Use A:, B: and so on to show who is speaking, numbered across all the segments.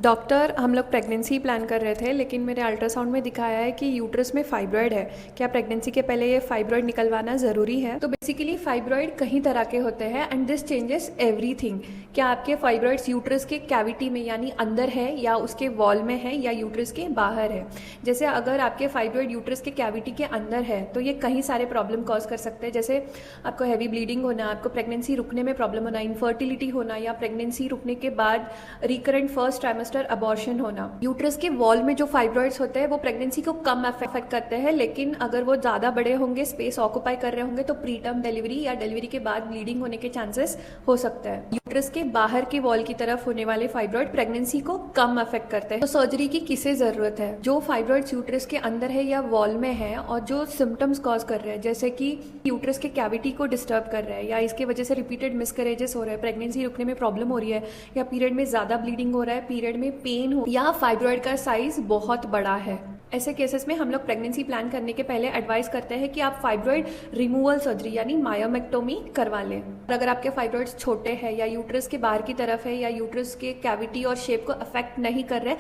A: Doctor, हम लोग pregnancy plan कर रहे थे, लेकिन मेरे अल्ट्रासाउंड में दिखाया है कि यूट्रस में फाइब्रॉयड है। क्या प्रेगनेंसी के पहले ये फाइब्रॉयड निकलवाना ज़रूरी है? तो बेसिकली फाइब्रॉयड कई तरह के होते हैं एंड दिस चेंजेस एवरीथिंग। क्या आपके फाइब्रॉयड्स यूट्रस के कैविटी में यानी अंदर है, या उसके वॉल में है, या यूट्रस के बाहर है? जैसे अगर आपके फाइब्रॉयड यूट्रस के कैविटी के अंदर है तो ये कई सारे प्रॉब्लम कॉज कर सकते हैं, जैसे आपको हैवी ब्लीडिंग होना, आपको प्रेगनेंसी रुकने में प्रॉब्लम होना, इनफर्टिलिटी होना, या प्रेगनेंसी रुकने के बाद रिकरेंट फर्स्ट ट्राइमेस्टर अबॉर्शन होना। यूट्रस के वॉल में जो फाइब्रॉइड्स होते हैं वो प्रेगनेंसी को कम अफेक्ट करते हैं, लेकिन अगर वो ज़्यादा बड़े होंगे, स्पेस ऑक्यूपाई कर रहे होंगे, तो प्री टर्म डिलीवरी या डिलीवरी के बाद ब्लीडिंग होने के चांसेस हो सकते हैं। यूट्रस के बाहर के वॉल की तरफ होने वाले फाइब्रॉइड प्रेगनेंसी को कम अफेक्ट करते हैं। तो सर्जरी की किसे जरूरत है? जो फाइब्रॉइड्स यूट्रस के अंदर है या वॉल में है और जो सिम्टम्स कॉज कर रहे हैं, जैसे कि यूट्रस के कैविटी को डिस्टर्ब कर रहा है, या इसके वजह से रिपीटेड मिसकैरेजेस हो रहे हैं, प्रेगनेंसी रुकने में प्रॉब्लम हो रही है, या पीरियड में ज्यादा ब्लीडिंग हो रहा है, पीरियड में पेन हो, या फाइब्रॉइड का साइज बहुत बड़ा है। ऐसे केसेस में हम लोग प्रेगनेंसी प्लान करने के पहले एडवाइस करते हैं कि आप फाइब्रॉइड रिमूवल सर्जरी यानी मायोमेक्टोमी करवा लें। और अगर आपके फाइब्रॉइड्स छोटे हैं, या यूट्रस के बाहर की तरफ है, या यूट्रस के कैविटी और शेप को अफेक्ट नहीं कर रहे,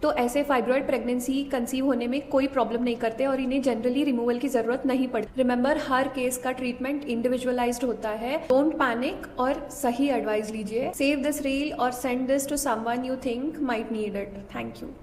A: तो ऐसे फाइब्रॉइड प्रेगनेंसी कंसीव होने में कोई प्रॉब्लम नहीं करते और इन्हें जनरली रिमूवल की जरूरत नहीं पड़ती। रिमेंबर, हर केस का ट्रीटमेंट इंडिविजुअलाइज्ड होता है। डोंट पैनिक और सही एडवाइस लीजिए। सेव दिस रील और send this to someone you think might need it. Thank you.